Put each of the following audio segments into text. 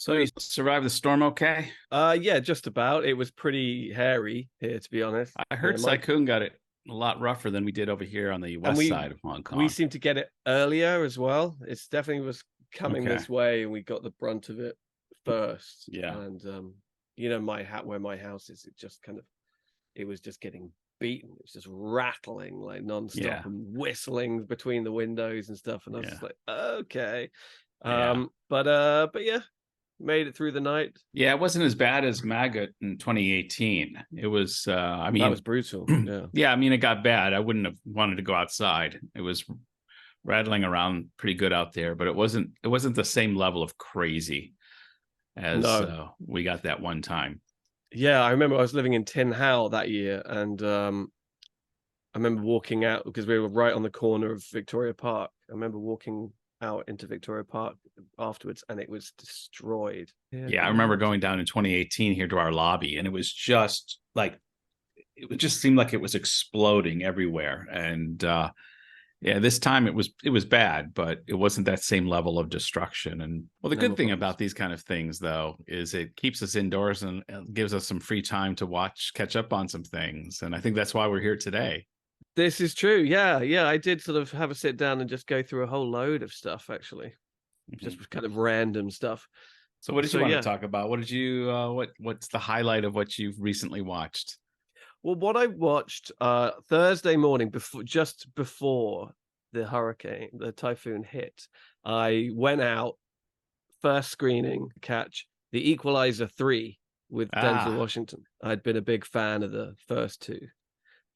So you survived the storm okay? Yeah, just about. It was pretty hairy here, to be honest. I You know, heard Mike, Tycoon got it a lot rougher than we did over here on the and west we side of Hong we Kong. seemed to get it earlier as well. It's definitely was coming Okay. this way, and we got the brunt of it first. Yeah. And my hat where my house is, it was just getting beaten. It was just rattling like nonstop Yeah. and whistling between the windows and stuff. And I was Yeah. just like, okay. Yeah. But yeah, made it through the night. Yeah, it wasn't as bad as Maggot in 2018. It was I That was mean, brutal. Yeah. yeah, I mean it got bad. I wouldn't have wanted to go outside. It was rattling around pretty good out there, but it wasn't the same level of crazy as No. we got that one time. Yeah, I remember I was living in Tin Hau that year, and I remember walking out because we were right on the corner of Victoria Park. I remember walking out into Victoria Park afterwards, and it was destroyed. Yeah, Yeah, I remember going down in 2018 here to our lobby, and it was just like it just seemed like it was exploding everywhere. And yeah, this time it was bad, but it wasn't that same level of destruction. And well, the no good more thing problems. about these kind of things, though, is it keeps us indoors and gives us some free time to catch up on some things. And I think that's why we're here today. This is true. Yeah, yeah. I did sort of have a sit down and just go through a whole load of stuff, actually, Mhm. just kind of random stuff. So, what did So you want to yeah. talk about? What did you what's the highlight of what you've recently watched? Well, what I watched Thursday morning just before the typhoon hit, I went out first screening catch the Equalizer 3 with Denzel Ah, Washington. I'd been a big fan of the first two, yeah,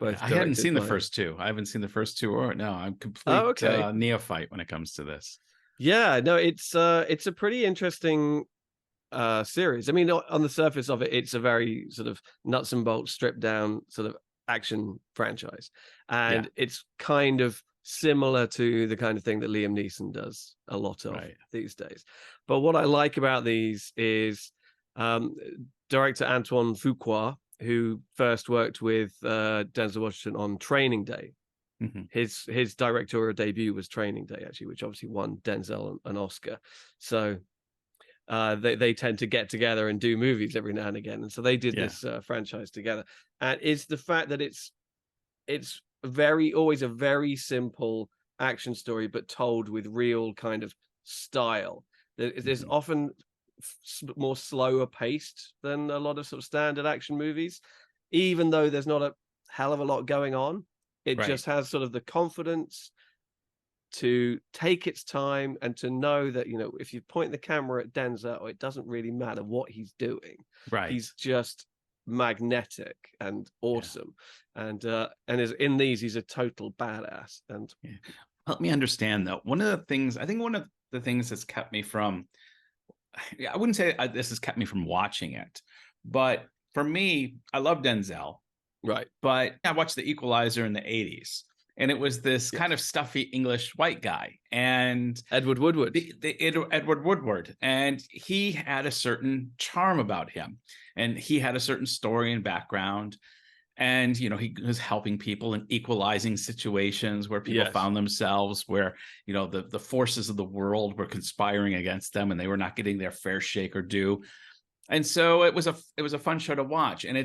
both I hadn't directed seen the by. first two. I haven't seen the first two, or no, I'm Oh, complete okay. neophyte when it comes to this. Yeah, no, it's a pretty interesting series. I mean, on the surface of it, it's a very sort of nuts and bolts, stripped down sort of action franchise, Yeah, and it's kind of similar to the kind of thing that Liam Neeson does a lot of right. these days. But what I like about these is um, director Antoine Fuqua, who first worked with Denzel Washington on Training Day. Hmm. His directorial debut was Training Day, actually, which obviously won Denzel an Oscar. So they tend to get together and do movies every now and again, and so they did Yeah, this franchise together. And it's the fact that it's very always a very simple action story, but told with real kind of style. There's hmm, often more slower paced than a lot of sort of standard action movies, even though there's not a hell of a lot going on. It right. just has sort of the confidence to take its time and to know that, if you point the camera at Denzel, it doesn't really matter what he's doing. Right. He's just magnetic and Yeah. awesome. And is in these, he's a total badass. And Yeah. Help me understand though. One of the things that's kept me from, yeah, I wouldn't say this has kept me from watching it, but for me, I love Denzel, right. but I watched The Equalizer in the 80s, and it was this kind Yes. of stuffy English white guy. And Edward Woodward. Edward Woodward, and he had a certain charm about him, and he had a certain story and background. And he was helping people and equalizing situations where people Yes. found themselves where the forces of the world were conspiring against them, and they were not getting their fair shake or due. And so it was a fun show to watch. And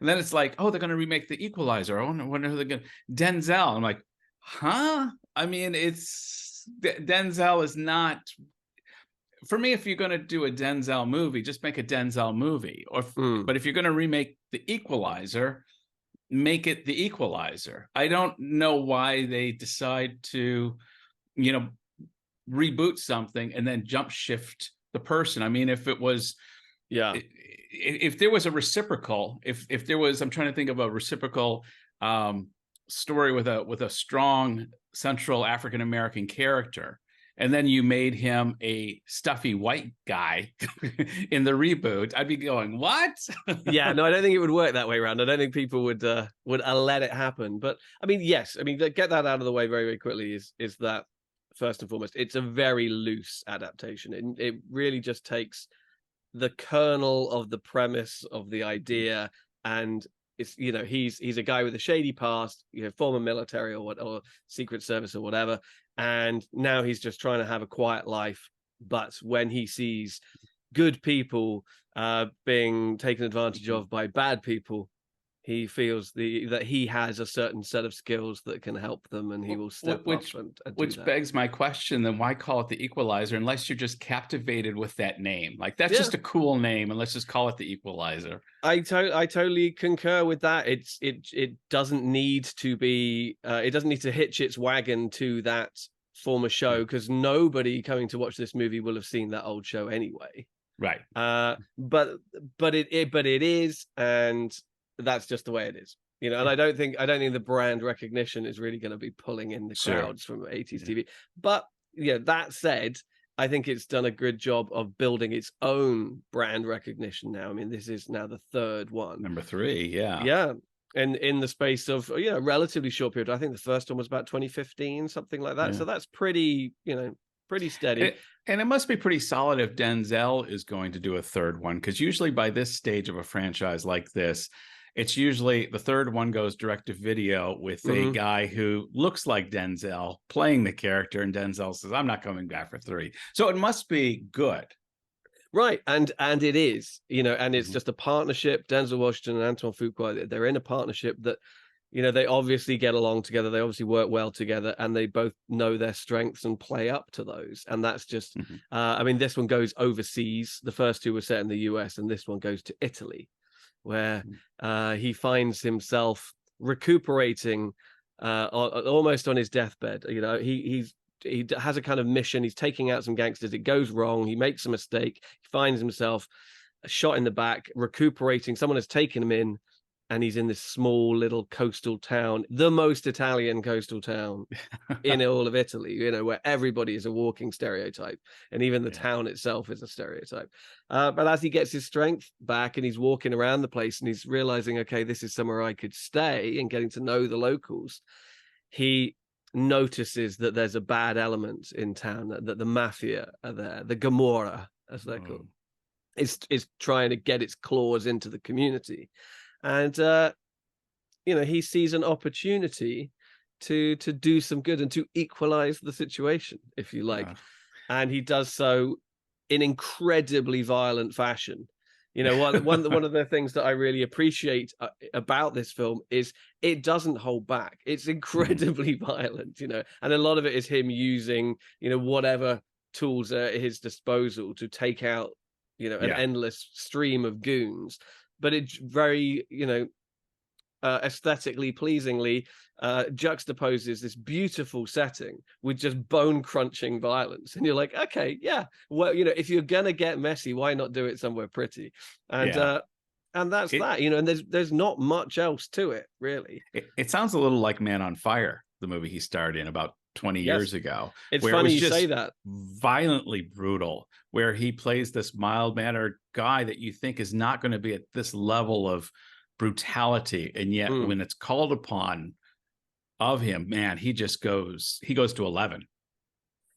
then it's like, oh, they're going to remake The Equalizer. I wonder who they're going to. Denzel. I'm like, huh? I mean, Denzel is not for me. If you're going to do a Denzel movie, just make a Denzel movie. Mm. But if you're going to remake The Equalizer, make it The Equalizer. I don't know why they decide to, you know, reboot something and then jump shift the person. I mean, Yeah. if there was a reciprocal, if there was, I'm trying to think of a reciprocal story with a strong central African American character, and then you made him a stuffy white guy in the reboot, I'd be going, what? Yeah, no, I don't think it would work that way around. I don't think people would let it happen. But I mean, yes, I mean, get that out of the way very, very quickly is that first and foremost, it's a very loose adaptation. It really just takes the kernel of the premise of the idea, and it's he's a guy with a shady past, former military or secret service or whatever, and now he's just trying to have a quiet life. But when he sees good people being taken advantage Mhm. of by bad people, he feels that he has a certain set of skills that can help them, and he will step up Which and do which that. begs my question, then why call it the Equalizer unless you're just captivated with that name? Like, that's Yeah, just a cool name, and let's just call it the Equalizer. I totally concur with that. It doesn't need to be it doesn't need to hitch its wagon to that former show, Yeah. because nobody coming to watch this movie will have seen that old show anyway. Right. But it is, and that's just the way it is. And Yeah. I don't think the brand recognition is really going to be pulling in the Sure. crowds from 80s Yeah. TV. But that said, I think it's done a good job of building its own brand recognition now. I mean, this is now the third one. Number three. Yeah. Yeah. And in the space of relatively short period. I think the first one was about 2015, something like that. Yeah. So that's pretty steady. And it must be pretty solid if Denzel is going to do a third one, because usually by this stage of a franchise like this, it's usually the third one goes direct to video with a Mhm. guy who looks like Denzel playing the character, and Denzel says, "I'm not coming back for three." So it must be good. Right, and it is, and it's Mhm. just a partnership. Denzel Washington and Antoine Fuqua, they're in a partnership that, they obviously get along together. They obviously work well together, and they both know their strengths and play up to those. And that's just, Mhm. I mean, this one goes overseas. The first two were set in the US, and this one goes to Italy, where Mhm. he finds himself recuperating almost on his deathbed. He has a kind of mission. He's taking out some gangsters. It goes wrong. He makes a mistake. He finds himself shot in the back, recuperating. Someone has taken him in, and he's in this small little coastal town, the most Italian coastal town in all of Italy, where everybody is a walking stereotype, and even the Yeah. town itself is a stereotype. But as he gets his strength back and he's walking around the place and he's realizing, okay, this is somewhere I could stay, and getting to know the locals, he notices that there's a bad element in town, that the mafia are there, the Gomorrah, as they're Oh. called, is trying to get its claws into the community. And he sees an opportunity to do some good and to equalize the situation, if you like. Uh, And he does so in incredibly violent fashion. One of the things that I really appreciate about this film is it doesn't hold back. It's mhm. incredibly violent, and a lot of it is him using, whatever tools are at his disposal to take out, an Yeah. endless stream of goons. But it's very, aesthetically pleasingly juxtaposes this beautiful setting with just bone crunching violence, and you're like, okay, yeah, well, if you're gonna get messy, why not do it somewhere pretty? and Yeah. uh and that's It, that, and there's not much else to it, really. it sounds a little like Man on Fire, the movie he starred in about 20 Yes, years ago, it's where it funny was you say just that. violently brutal, where he plays this mild-mannered guy that you think is not going to be at this level of brutality, and yet Mm. when it's called upon of him, man, he goes to 11.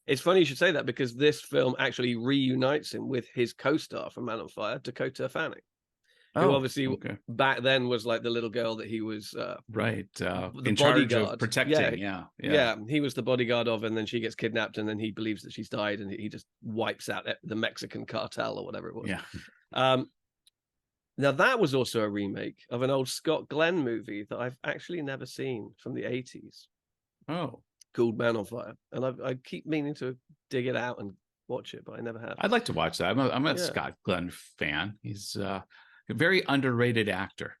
It's funny you should say that, because this film actually reunites him with his co-star from Man on Fire, Dakota Fanning, who Oh, obviously okay. back then was like the little girl that he was Right. the In charge of bodyguard. Yeah, protecting. Yeah. Yeah. yeah, he was the bodyguard of, and then she gets kidnapped, and then he believes that she's died, and he just wipes out the Mexican cartel or whatever it was. Yeah. Um, Now that was also a remake of an old Scott Glenn movie that I've actually never seen, from the 80s, Oh, called Man on Fire, and I keep meaning to dig it out and watch it, but I never have. I'd like to watch that. I'm a Yeah. Scott Glenn fan. He's a very underrated actor.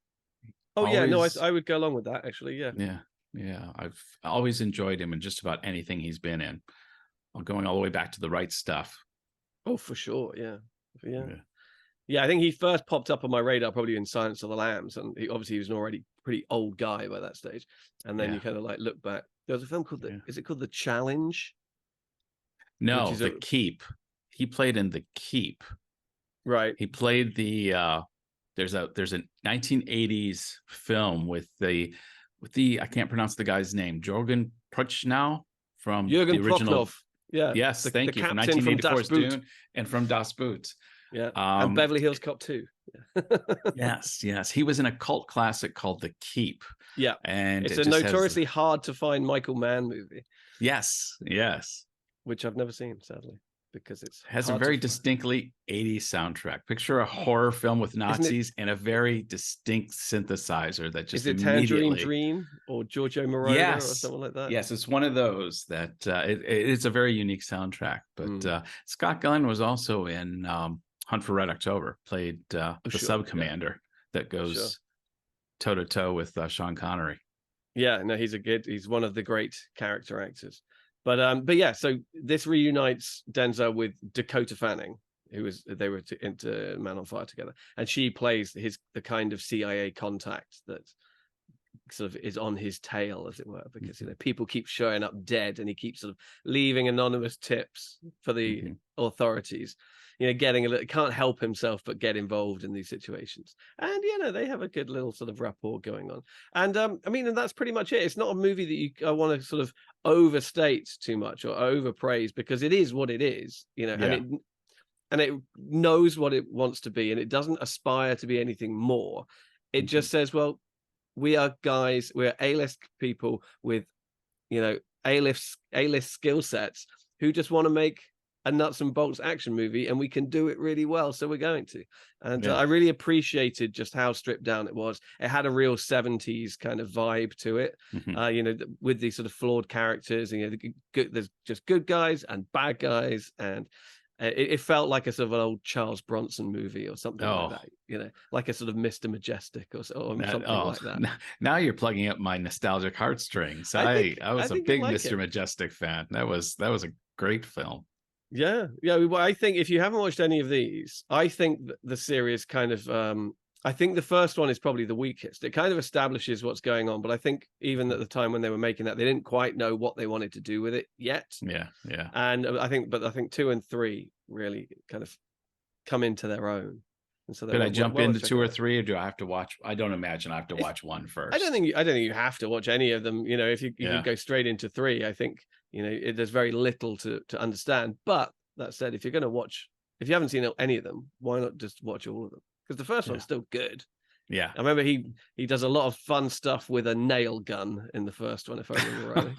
Oh yeah, no, Always. I would go along with that, actually. Yeah. Yeah. Yeah. I've always enjoyed him in just about anything he's been in. Going all the way back to The Right Stuff. Oh, for sure. Yeah. Yeah. Yeah. Yeah, I think he first popped up on my radar probably in Silence of the Lambs, and he was an already pretty old guy by that stage. And then Yeah. you kind of like look back. There was a film called Yeah. is it called The Challenge? Which No, is The Keep. He played in The Keep. right. He played there's a 1980s film with the I can't pronounce the guy's name, Jorgen Prochnow, from the Jürgen original. Prochnow. Yeah, Yes, the thank you, from captain from Das 1984's Boot. Dune and from Das Boot. Yeah, and Um, Beverly Hills Cop 2. Yeah. yes, he was in a cult classic called The Keep, Yeah, and it's it a just has notoriously hard to find Michael Mann movie, yes, which I've never seen, sadly. because it's has a hard very to find. distinctly 80s soundtrack. Picture a horror film with Nazis and a very distinct synthesizer that just Is it Tangerine immediately. Dream or Giorgio Moroder or Yes. something like that? Yes, it's one of those that it's a very unique soundtrack. But Scott Glenn was also in Hunt for Red October, played the sub commander that goes toe to toe with Sean Connery. Yeah, no, he's one of the great character actors. But yeah, so this reunites Denzel with Dakota Fanning, they were into Man on Fire together, and she plays the kind of CIA contact that sort of is on his tail, as it were, because people keep showing up dead, and he keeps sort of leaving anonymous tips for the authorities. Can't help himself but get involved in these situations, and they have a good little sort of rapport going on. And and that's pretty much it. It's not a movie that I want to sort of overstate too much or overpraise, because it is what it is, and it knows what it wants to be, and it doesn't aspire to be anything more. It just says, well, we are guys, we're A-list people with, A-list skill sets who just want to make a nuts and bolts action movie, and we can do it really well, so we're going to. And I really appreciated just how stripped down it was. It had a real 70s kind of vibe to it, with these sort of flawed characters, and there's just good guys and bad guys, and it felt like a sort of an old Charles Bronson movie or something like that, like a sort of Mr. Majestic or something like that. Now you're plugging up my nostalgic heartstrings. I was a big Mr. Majestic fan. That was a great film. Yeah. Well, I think if you haven't watched any of these, I think the series kind of, I think the first one is probably the weakest. It kind of establishes what's going on, but I think even at the time when they were making that, they didn't quite know what they wanted to do with it yet. Yeah. And I think 2 and 3 really kind of come into their own. And so could I jump into 2 or 3, or do I have to watch? I don't imagine I have to watch 1 first. I don't think you have to watch any of them. If you can go straight into 3, I think there's very little to understand. But that said, if you haven't seen any of them, why not just watch all of them? Because the first one's still good. Yeah, I remember he does a lot of fun stuff with a nail gun in the first one, if I remember rightly.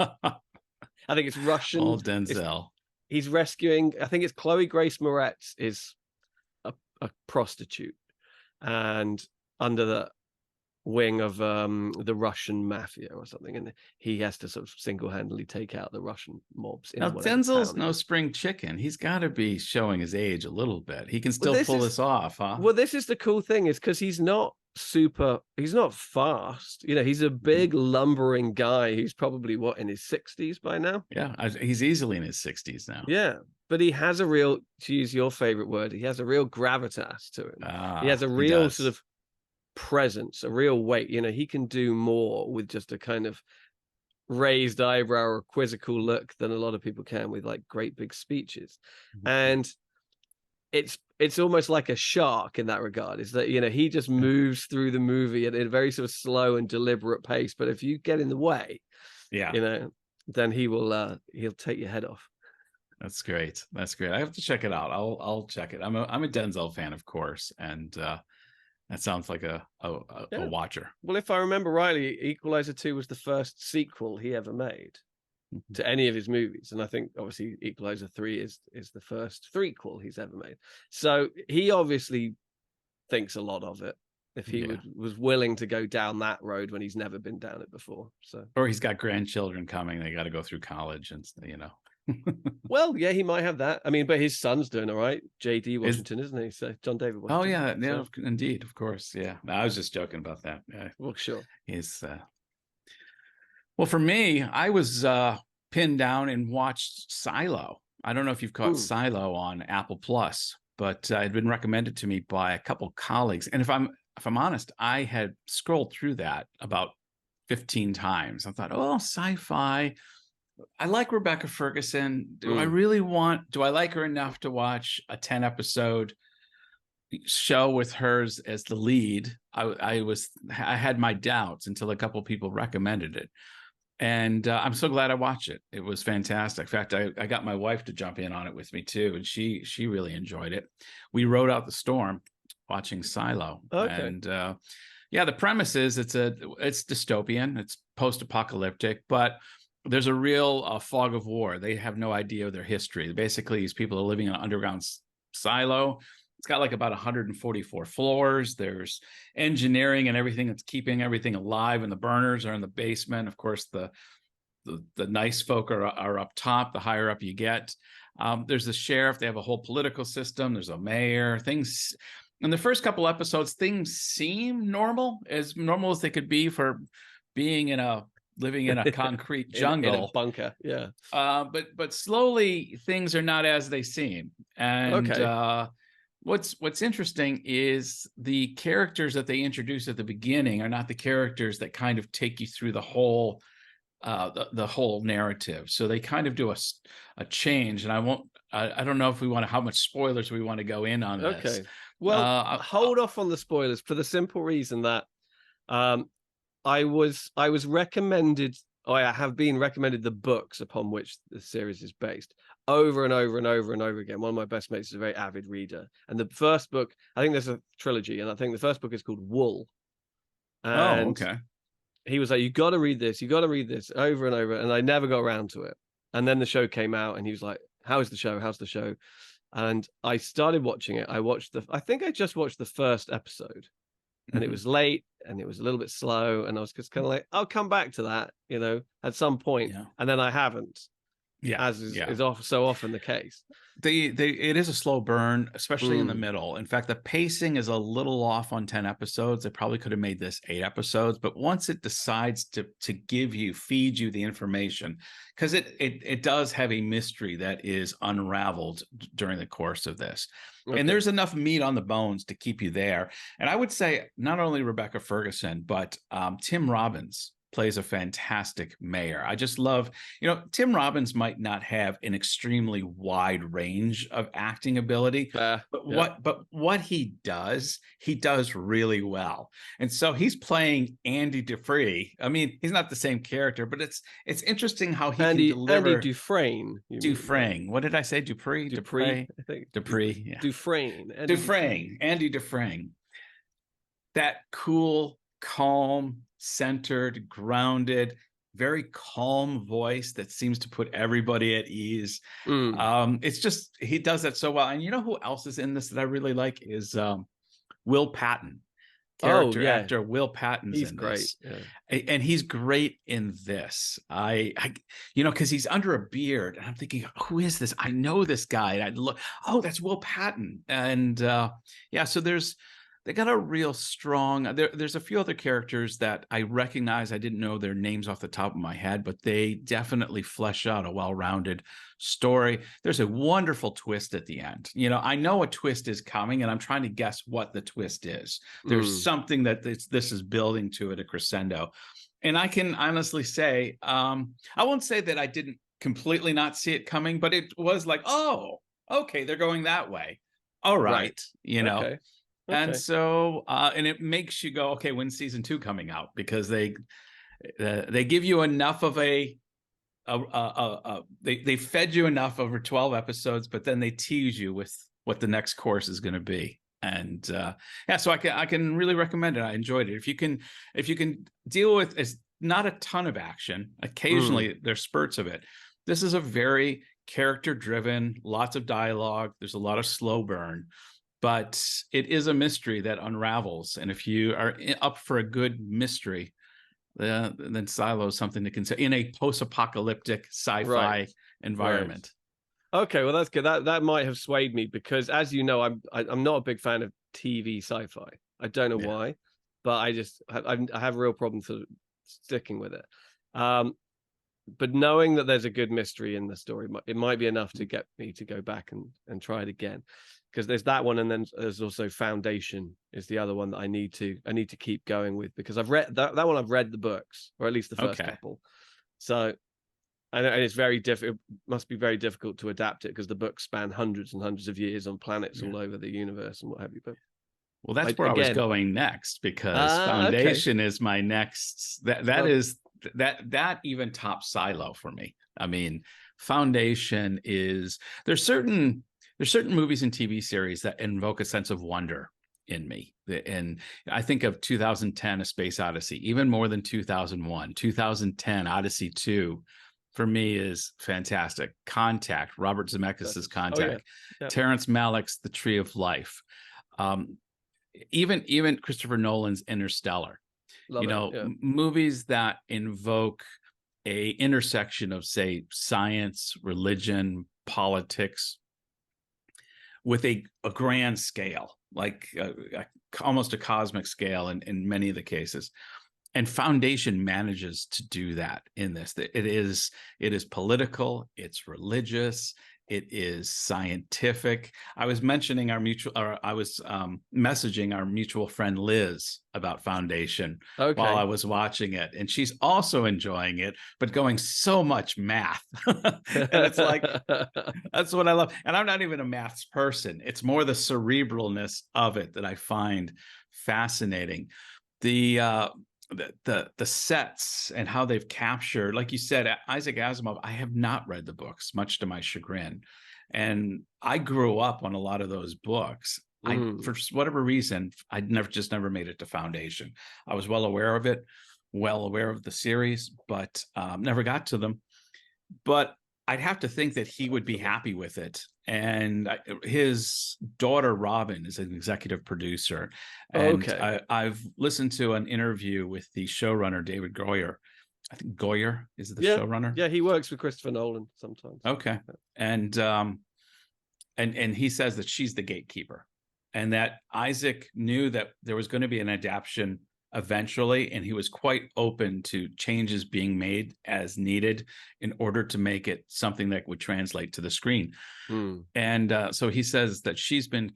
I think it's Russian. Old Denzel. He's rescuing. I think it's Chloe Grace Moretz is a prostitute, and under the wing of the Russian mafia or something, and he has to sort of single-handedly take out the Russian mobs. Now Denzel's no spring chicken. He's got to be showing his age a little bit. He can still pull this off, huh? Well, this is the cool thing, is because he's not fast. He's a big lumbering guy who's probably in his 60s by now. Yeah, he's easily in his 60s now. Yeah, but he has a real, to use your favorite word, he has a real gravitas to him. He has a real sort of presence, a real weight. He can do more with just a kind of raised eyebrow or quizzical look than a lot of people can with like great big speeches. And it's almost like a shark in that regard, is that he just moves through the movie at a very sort of slow and deliberate pace, but if you get in the way, then he'll take your head off. That's great. I have to check it out. I'll check it. I'm a Denzel fan, of course, and that sounds like a watcher. Well, if I remember rightly, Equalizer 2 was the first sequel he ever made to any of his movies, and I think obviously Equalizer 3 is the first threequel he's ever made. So he obviously thinks a lot of it, if he was willing to go down that road when he's never been down it before. So, or he's got grandchildren coming; they got to go through college, and Well, yeah, he might have that. I mean, but his son's doing all right. J.D. Washington, isn't he? So John David Washington. Oh, yeah, indeed, of course. Yeah, no, I was just joking about that. Well, sure. He's well, for me, I was pinned down and watched Silo. I don't know if you've caught Silo on Apple Plus, but it had been recommended to me by a couple colleagues. And if I'm honest, I had scrolled through that about 15 times. I thought, oh, sci-fi. I like Rebecca Ferguson. Do I like her enough to watch a 10-episode show with hers as the lead? I had my doubts until a couple of people recommended it. And I'm so glad I watched it. It was fantastic. In fact, I got my wife to jump in on it with me too, and she really enjoyed it. We rode out the storm watching Silo. Okay. And the premise is it's dystopian, it's post-apocalyptic, but there's a real fog of war. They have no idea of their history. Basically, these people are living in an underground silo. It's got like about 144 floors. There's engineering and everything that's keeping everything alive, and the burners are in the basement. Of course, the nice folk are up top. The higher up you get, there's the sheriff. They have a whole political system. There's a mayor. Things in the first couple episodes, things seem normal as they could be for being living in a concrete jungle, in a bunker. Yeah. But slowly things are not as they seem. And Okay. What's interesting is the characters that they introduce at the beginning are not the characters that kind of take you through the whole whole narrative. So they kind of do a change, and I don't know if we want to, how much spoilers we want to go in on this. Okay. Well, hold off on the spoilers for the simple reason that I was recommended, or I have been recommended, the books upon which the series is based over and over and over and over again. One of my best mates is a very avid reader, and the first book, I think there's a trilogy, and I think the first book is called Wool. And okay. he was like, you got to read this over and over. And I never got around to it. And then the show came out and he was like, how's the show? How's the show? And I started watching it. I think I just watched the first episode, and it was late and it was a little bit slow. And I was just kind of like, I'll come back to that, at some point. Yeah. And then I haven't, as is so often the case. It is a slow burn, especially in the middle. In fact, the pacing is a little off on 10 episodes. They probably could have made this 8 episodes, but once it decides to feed you the information, because it does have a mystery that is unraveled during the course of this. Okay. And there's enough meat on the bones to keep you there. And I would say not only Rebecca Ferguson, but Tim Robbins plays a fantastic mayor. I just love, Tim Robbins might not have an extremely wide range of acting ability, but what he does really well. And so he's playing Andy Dufresne. I mean, he's not the same character, but it's interesting how he can deliver. Andy Dufresne. Dufresne. What did I say? Dupree? Dupree. I think. Dupree. Yeah. Dufresne. Andy Dufresne. That cool, calm, centered, grounded, very calm voice that seems to put everybody at ease. It's just, he does that so well. And you know who else is in this that I really like is Will Patton. Actor Will Patton's he's in great. This. Yeah. And he's great in this. I because he's under a beard, and I'm thinking, who is this? I know this guy. And I look, oh, that's Will Patton. And so they got a real strong, there's a few other characters that I recognize. I didn't know their names off the top of my head, but they definitely flesh out a well-rounded story. There's a wonderful twist at the end. I know a twist is coming, and I'm trying to guess what the twist is. There's something that this is building to at a crescendo. And I can honestly say, I won't say that I didn't completely not see it coming, but it was like, oh, okay, they're going that way. All right. Okay. And so, and it makes you go, okay, when's season 2 coming out? Because they give you enough of they fed you enough over 12 episodes, but then they tease you with what the next course is going to be. And so I can really recommend it. I enjoyed it. If you can deal with, it's not a ton of action. Occasionally there's spurts of it. This is a very character driven, lots of dialogue. There's a lot of slow burn. But it is a mystery that unravels. And if you are up for a good mystery, then Silo is something to consider in a post-apocalyptic sci-fi environment. Right. Okay, well, that's good. That might have swayed me, because, as you know, I'm not a big fan of TV sci-fi. I don't know why, but I have a real problem for sticking with it. But knowing that there's a good mystery in the story, it might be enough to get me to go back and try it again. Because there's that one, and then there's also Foundation is the other one that I need to keep going with, because I've read that one. I've read the books, or at least the first couple. So, and it's very difficult. It must be very difficult to adapt it, because the books span hundreds and hundreds of years on planets all over the universe and what have you. But well, that's where I was going next, because Foundation is my next. That even tops Silo for me. I mean, Foundation is there's certain movies and TV series that invoke a sense of wonder in me. And I think of 2010, A Space Odyssey, even more than 2001, 2010, Odyssey 2, for me is fantastic. Contact, Robert Zemeckis' Oh yeah. Contact, Yeah. Terrence Malick's The Tree of Life, um, even Christopher Nolan's Interstellar. Love it. Yeah. Movies that invoke a intersection of, say, science, religion, politics, with a grand scale, like almost a cosmic scale in many of the cases. And Foundation manages to do that in this. It is political, it's religious, it is scientific. I was mentioning I was messaging our mutual friend Liz about Foundation while I was watching it, and she's also enjoying it, but going so much math. And it's like, that's what I love. And I'm not even a maths person. It's more the cerebralness of it that I find fascinating. The sets and how they've captured, like you said, Isaac Asimov. I have not read the books, much to my chagrin, and I grew up on a lot of those books. For whatever reason, I never made it to Foundation. I was well aware of it, well aware of the series, but never got to them. But I'd have to think that he would be happy with it. And his daughter, Robin, is an executive producer. And I've listened to an interview with the showrunner, David Goyer. I think Goyer is the showrunner. Yeah, he works with Christopher Nolan sometimes. Okay. And he says that she's the gatekeeper, and that Isaac knew that there was going to be an adaptation eventually, and he was quite open to changes being made as needed in order to make it something that would translate to the screen. And so he says that she's been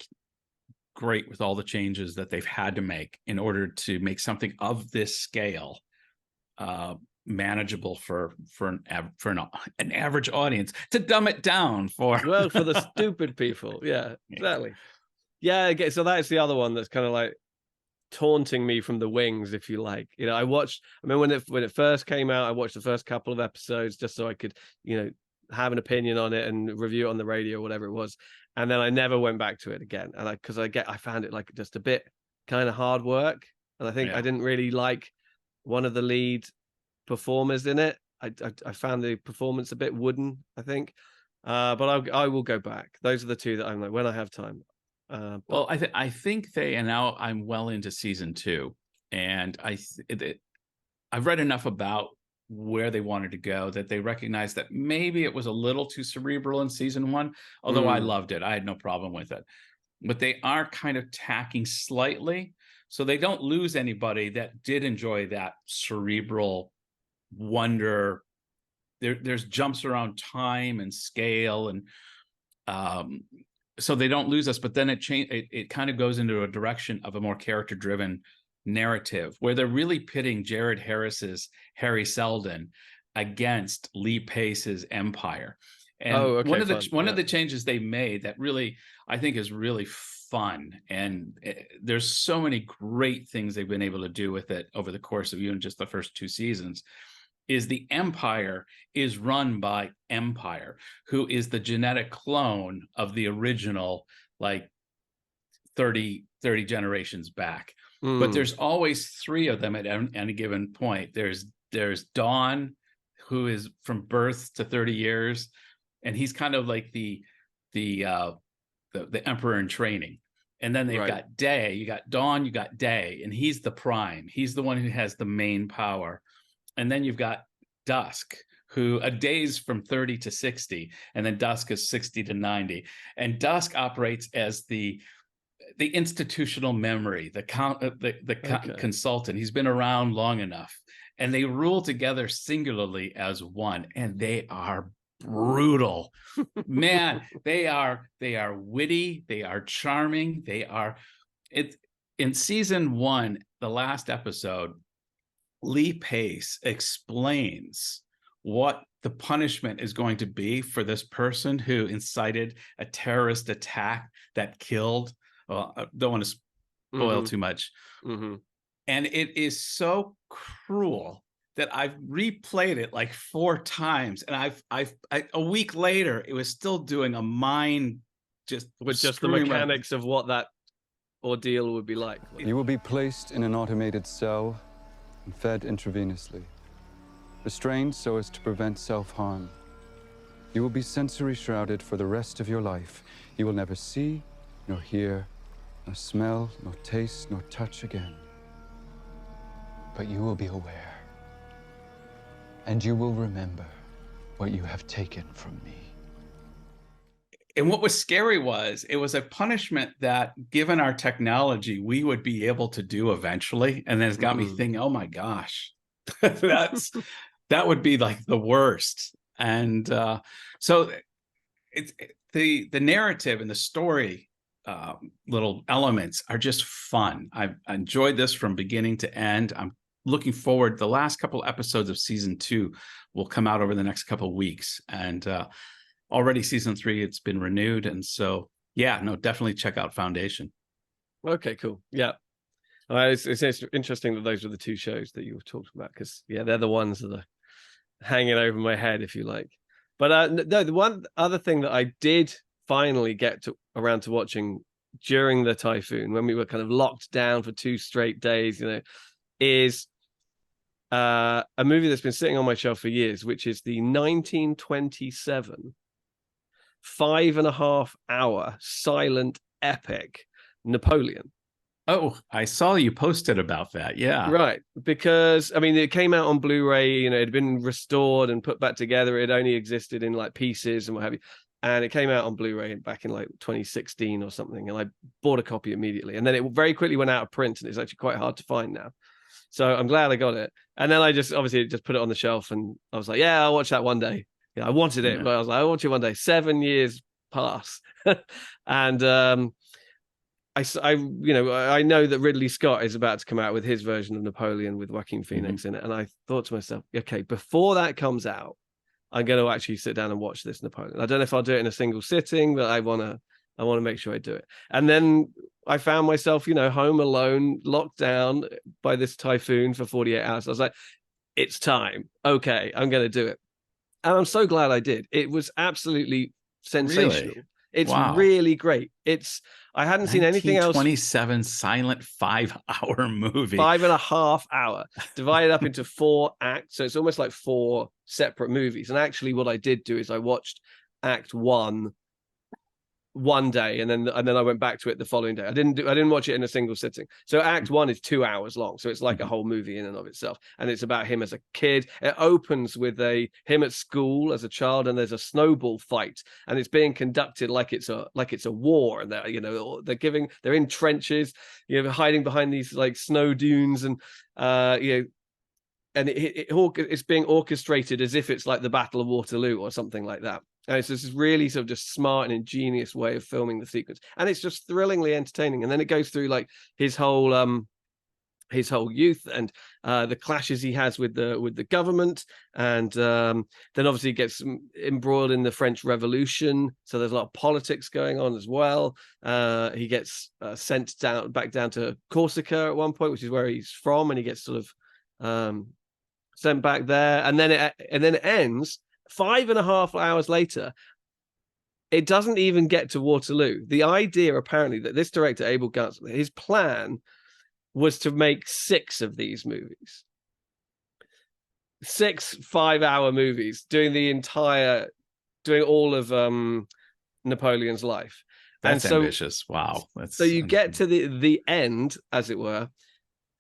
great with all the changes that they've had to make in order to make something of this scale manageable for an average audience, to dumb it down for the stupid people. Yeah, exactly. Yeah, okay, so that's the other one that's kind of like taunting me from the wings, if you like. I mean, when it first came out, I watched the first couple of episodes just so I could, have an opinion on it and review it on the radio or whatever it was. And then I never went back to it again. And I found it like just a bit kind of hard work. And I think I didn't really like one of the lead performers in it. I found the performance a bit wooden, I think. But I will go back. Those are the two that I'm like, when I have time. Well, I think and now I'm well into season 2, and I've read enough about where they wanted to go that they recognize that maybe it was a little too cerebral in season 1, although I loved it. I had no problem with it. But they are kind of tacking slightly, so they don't lose anybody that did enjoy that cerebral wonder. There's jumps around time and scale, and so they don't lose us. But then it kind of goes into a direction of a more character-driven narrative, where they're really pitting Jared Harris's Harry Seldon against Lee Pace's Empire. And one of the changes they made that really, I think, is really fun, and there's so many great things they've been able to do with it over the course of even just the first 2 seasons, is the Empire is run by Empire, who is the genetic clone of the original, like 30 generations back. But there's always 3 of them at any given point. There's Dawn, who is from birth to 30 years, and he's kind of like the emperor in training. And then they've got Day. You got Dawn, you got Day, and he's the prime. He's the one who has the main power. And then you've got Dusk, who a day's from 30 to 60, and then Dusk is 60 to 90. And Dusk operates as the institutional memory, the consultant. He's been around long enough, and they rule together singularly as one, and they are brutal. Man, they are witty, they are charming, in season 1, the last episode, Lee Pace explains what the punishment is going to be for this person who incited a terrorist attack that killed. Well, I don't want to spoil too much. And it is so cruel that I've replayed it like 4 times, and a week later it was still doing a mind with just the mechanics of what that ordeal would be like. You will be placed in an automated cell and fed intravenously. restrained so as to prevent self-harm. You will be sensory shrouded for the rest of your life. You will never see, nor hear, nor smell, nor taste, nor touch again. But you will be aware, and you will remember what you have taken from me. And what was scary was it was a punishment that, given our technology, we would be able to do eventually. And then it's got me thinking, oh my gosh, that would be like the worst. And so it's the narrative and the story little elements are just fun. I've enjoyed this from beginning to end. I'm looking forward. The last couple episodes of season 2 will come out over the next couple of weeks. And already season 3, it's been renewed. And so, yeah, no, definitely check out Foundation. Okay, cool. Yeah. It's interesting that those were the 2 shows that you were talking about, because, yeah, they're the ones that are hanging over my head, if you like. But no, the one other thing that I did finally get around to watching during the typhoon, when we were kind of locked down for 2 straight days, is a movie that's been sitting on my shelf for years, which is the 1927 5.5-hour silent epic Napoleon. Oh, I saw you posted about that. Yeah. Right. Because, I mean, it came out on Blu-ray, it had been restored and put back together. It only existed in like pieces and what have you. And it came out on Blu-ray back in like 2016 or something. And I bought a copy immediately. And then it very quickly went out of print, and it's actually quite hard to find now. So I'm glad I got it. And then I just put it on the shelf, and I was like, yeah, I'll watch that one day. I wanted it, but I was like, I'll watch it one day. 7 years pass. And I know that Ridley Scott is about to come out with his version of Napoleon with Joaquin Phoenix in it. And I thought to myself, okay, before that comes out, I'm going to actually sit down and watch this Napoleon. I don't know if I'll do it in a single sitting, but I want to make sure I do it. And then I found myself, home alone, locked down by this typhoon for 48 hours. I was like, it's time. Okay, I'm going to do it. And I'm so glad I did. It was absolutely sensational. Really? It's Wow. really great. I hadn't seen anything else. 27 silent 5-hour movie. 5.5 hour divided up into 4 acts. So it's almost like 4 separate movies. And actually what I did do is I watched Act 1 one day, and then I went back to it the following day. I didn't watch it in a single sitting. So Act 1 is 2 hours long, so it's like a whole movie in and of itself, and it's about him as a kid. It opens with him at school as a child, and there's a snowball fight, and it's being conducted like it's a war, and they're in trenches, hiding behind these like snow dunes, and and it's being orchestrated as if it's like the Battle of Waterloo or something like that. And it's this really sort of just smart and ingenious way of filming the sequence, and it's just thrillingly entertaining. And then it goes through like his whole youth and the clashes he has with the government, and then obviously he gets embroiled in the French Revolution. So there's a lot of politics going on as well. He gets sent back down to Corsica at one point, which is where he's from, and he gets sort of sent back there, and then it ends 5.5 hours later. It doesn't even get to Waterloo. The idea, apparently, that this director, Abel Gance, his plan was to make 6 of these movies. 6 5-hour movies, doing all of Napoleon's life. That's ambitious. Wow. So you get to the end, as it were,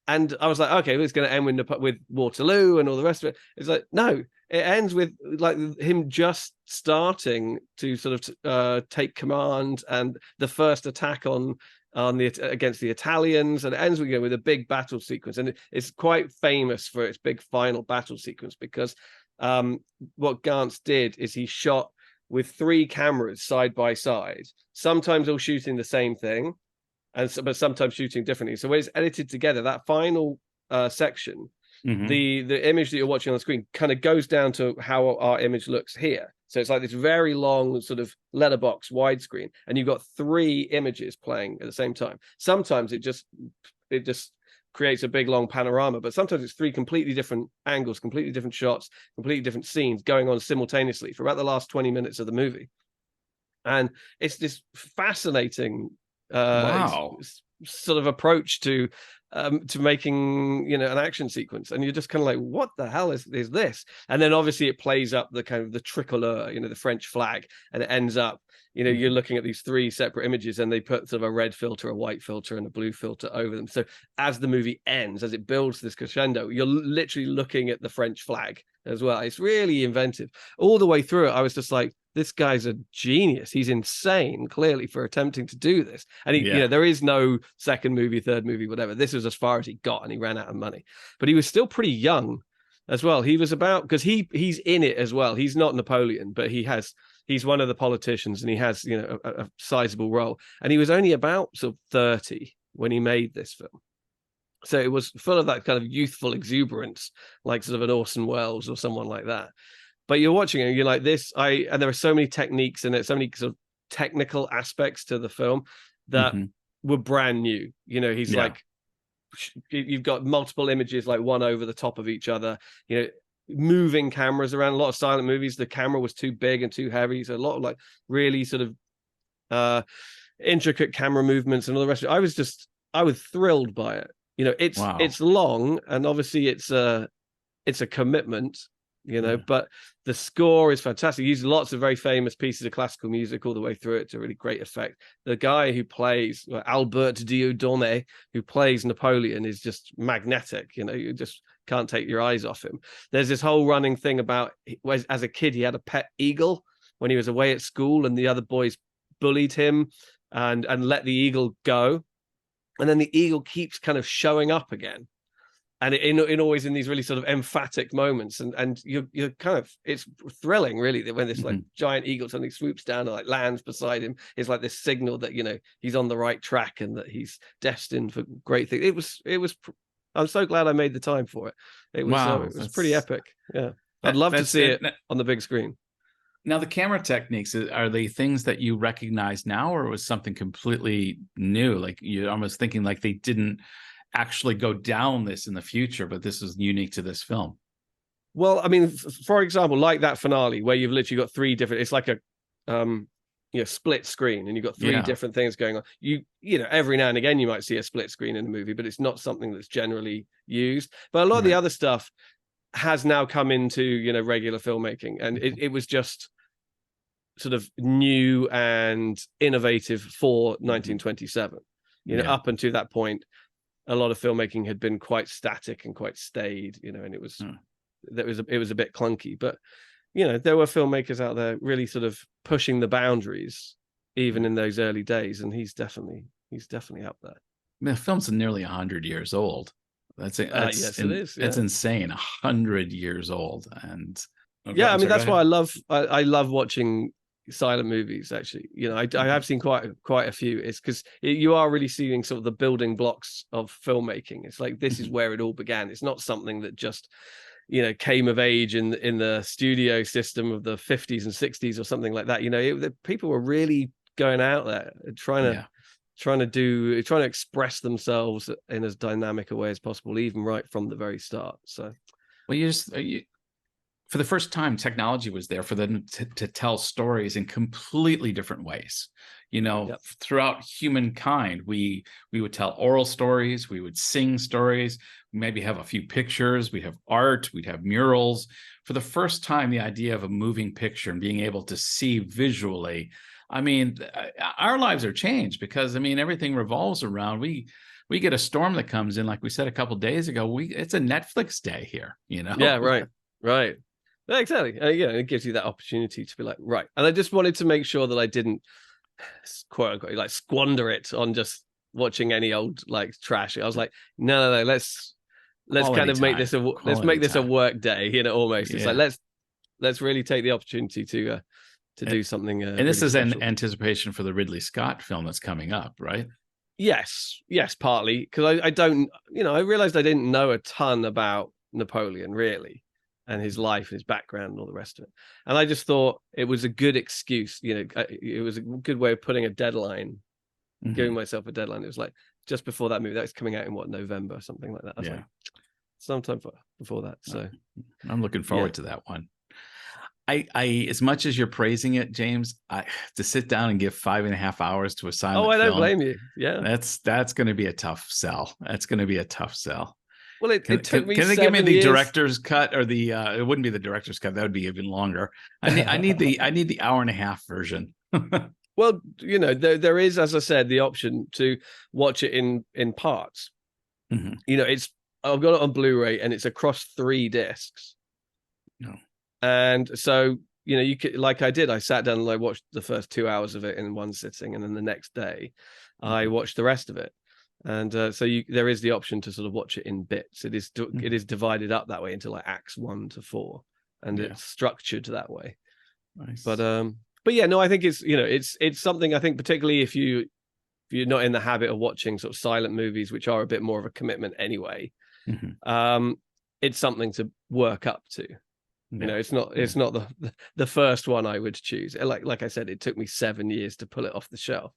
and I was like, okay, well, it's going to end with Waterloo and all the rest of it. It's like, no, it ends with like him just starting to sort of take command, and the first attack against the Italians, and it ends with a big battle sequence. And it's quite famous for its big final battle sequence, because what Gance did is he shot with 3 cameras side by side, sometimes all shooting the same thing, but sometimes shooting differently. So when it's edited together, that final section, the image that you're watching on the screen kind of goes down to how our image looks here. So it's like this very long sort of letterbox widescreen, and you've got 3 images playing at the same time. Sometimes it just creates a big long panorama, but sometimes it's 3 completely different angles, completely different shots, completely different scenes going on simultaneously for about the last 20 minutes of the movie. And it's this fascinating sort of approach to to making, an action sequence, and you're just kind of like, what the hell is this? And then obviously it plays up the kind of the tricolor, the French flag, and it ends up, you're looking at these 3 separate images, and they put sort of a red filter, a white filter, and a blue filter over them. So as the movie ends, as it builds this crescendo, you're literally looking at the French flag as well. It's really inventive. All the way through it, I was just like, this guy's a genius. He's insane, clearly, for attempting to do this. And he, there is no second movie, third movie, whatever. This was as far as he got, and he ran out of money. But he was still pretty young as well. He was about, because he's in it as well. He's not Napoleon, but he's one of the politicians, and he has, a sizable role. And he was only about sort of 30 when he made this film. So it was full of that kind of youthful exuberance, like sort of an Orson Welles or someone like that. But you're watching it, and you're like, and there are so many techniques in it, so many sort of technical aspects to the film that were brand new. He's like, you've got multiple images, like one over the top of each other, moving cameras around. A lot of silent movies, the camera was too big and too heavy. So a lot of like really sort of intricate camera movements and all the rest of it. I was thrilled by it. It's long, and obviously it's a commitment. But the score is fantastic. He used lots of very famous pieces of classical music all the way through it to really great effect. The guy who plays Albert Dieudonné, who plays Napoleon, is just magnetic. You just can't take your eyes off him. There's this whole running thing about, as a kid, he had a pet eagle when he was away at school, and the other boys bullied him and let the eagle go. And then the eagle keeps kind of showing up again. And in always in these really sort of emphatic moments, and you're kind of, it's thrilling really, that when this like giant eagle suddenly swoops down and like lands beside him, it's like this signal that he's on the right track and that he's destined for great things. It was I'm so glad I made the time for it. It was pretty epic. Yeah, I'd love to see it on the big screen. Now, the camera techniques, are they things that you recognize now, or was something completely new? Like you're almost thinking like they didn't actually go down this in the future, but this is unique to this film. Well, I mean, for example, like that finale where you've literally got 3 different, it's like a split screen, and you've got 3 different things going on. Every now and again you might see a split screen in a movie, but it's not something that's generally used. But a lot of the other stuff has now come into regular filmmaking, and it was just sort of new and innovative for 1927. Up until that point, a lot of filmmaking had been quite static and quite staid, and it was a bit clunky. But there were filmmakers out there really sort of pushing the boundaries, even in those early days, and he's definitely up there. I mean, the film's nearly 100 years old. Yes, it is. Yeah. It's insane, 100 years old, and I mean that's why I love watching silent movies. Actually, I have seen quite a few. It's because you are really seeing sort of the building blocks of filmmaking. It's like this is where it all began. It's not something that just came of age in the studio system of the 50s and 60s or something like that. The people were really going out there trying to express themselves in as dynamic a way as possible, even right from the very start. So, well, for the first time, technology was there for them to tell stories in completely different ways. Throughout humankind, we would tell oral stories, we would sing stories, maybe have a few pictures, we'd have art, we'd have murals. For the first time, the idea of a moving picture and being able to see visually, I mean, our lives are changed because, I mean, everything revolves around, we get a storm that comes in, like we said a couple of days ago, it's a Netflix day here, Yeah, right. Yeah, exactly. It gives you that opportunity to be like, right. And I just wanted to make sure that I didn't, quote unquote, like squander it on just watching any old like trash. I was like, no, let's kind of make this a work day, almost. It's like let's really take the opportunity to do something. And this is an anticipation for the Ridley Scott film that's coming up, right? Yes, partly because I realized I didn't know a ton about Napoleon really, and his life, his background, and all the rest of it. And I just thought it was a good excuse. It was a good way of putting a deadline, giving myself a deadline. It was like just before that movie that was coming out in November, something like that. I was like, sometime before that. So I'm looking forward to that one. I as much as you're praising it, James, to sit down and give 5.5 hours to a silent Oh, I don't film, blame you. Yeah. that's going to be a tough sell. That's going to be a tough sell. Well, it took me Can they give me 7 the years. director's cut or the? It wouldn't be the director's cut. That would be even longer. I need the hour-and-a-half version. Well, you know, there is, as I said, the option to watch it in parts. Mhm. You know, I've got it on Blu-ray and it's across 3 discs. No. And so, you know, you could, like I did, I sat down and I watched the first 2 hours of it in one sitting, and then the next day I watched the rest of it. And so there is the option to sort of watch it in bits. It is divided up that way into like acts 1 to 4, and it's structured that way. Nice. But yeah, no, I think it's, you know, it's something, I think, particularly if you're not in the habit of watching sort of silent movies, which are a bit more of a commitment anyway. It's something to work up to. You know, it's not the first one I would choose. Like I said, it took me 7 years to pull it off the shelf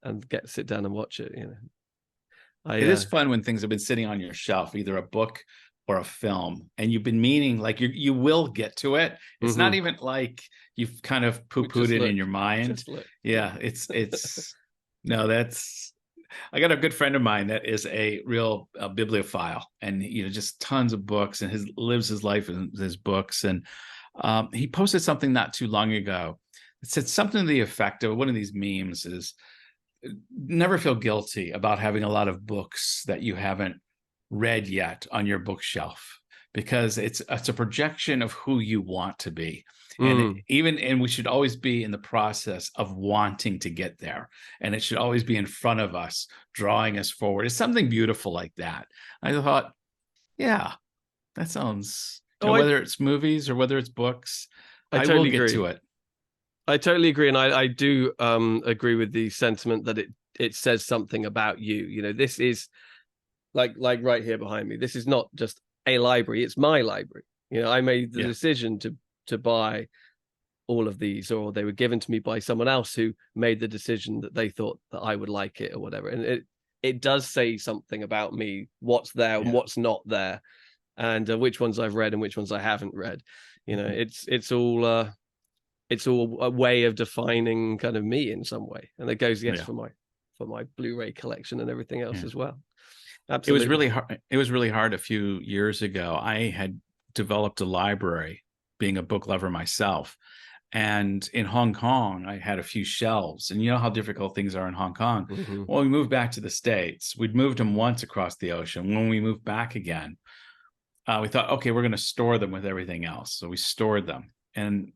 and sit down and watch it. You know, it is fun when things have been sitting on your shelf, either a book or a film, and you've been meaning, like, you will get to it. It's not even like you've kind of poo-pooed it in your mind. Yeah, it's no, that's. I got a good friend of mine that is a real bibliophile, and you know, just tons of books, and lives his life in his books. And he posted something not too long ago. It said something to the effect of, one of these memes is, never feel guilty about having a lot of books that you haven't read yet on your bookshelf, because it's a projection of who you want to be. And we should always be in the process of wanting to get there, and it should always be in front of us, drawing us forward. It's something beautiful like that. I thought, yeah, that sounds, whether it's movies or whether it's books, I totally will get to it. I totally agree, and I do agree with the sentiment that it says something about you. You know, this is like right here behind me. This is not just a library; it's my library. You know, I made the decision to buy all of these, or they were given to me by someone else who made the decision that they thought that I would like it or whatever. And it does say something about me, what's there and what's not there, and which ones I've read and which ones I haven't read. You know, it's all a way of defining kind of me in some way, and it goes for my Blu-ray collection and everything else as well. Absolutely. It was really hard a few years ago. I had developed a library, being a book lover myself. And in Hong Kong, I had a few shelves, and you know how difficult things are in Hong Kong. Well, we moved back to the States. We'd moved them once across the ocean. When we moved back again, we thought, okay, we're going to store them with everything else. So we stored them. And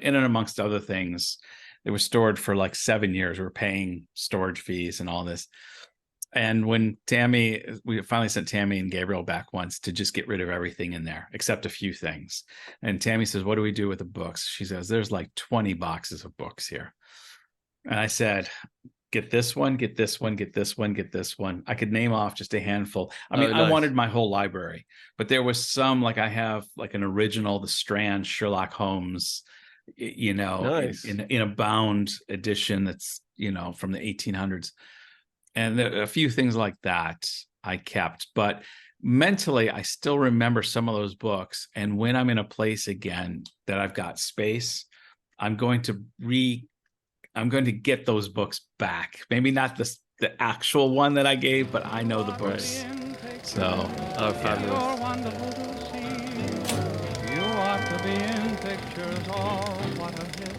in and amongst other things, they were stored for like 7 years. We were paying storage fees and all this. And when we finally sent Tammy and Gabriel back once to just get rid of everything in there, except a few things. And Tammy says, what do we do with the books? She says, there's like 20 boxes of books here. And I said, get this one, get this one, get this one, get this one. I could name off just a handful. I mean, nice. I wanted my whole library, but there was some, like I have like an original, the Strand Sherlock Holmes, you know, nice. in a bound edition that's, you know, from the 1800s. And a few things like that I kept, but mentally, I still remember some of those books. And when I'm in a place again that I've got space, I'm going to get those books back. Maybe not the actual one that I gave, but I know the books. So, fabulous. You ought to be in pictures. Oh, what a hit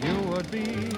you would be.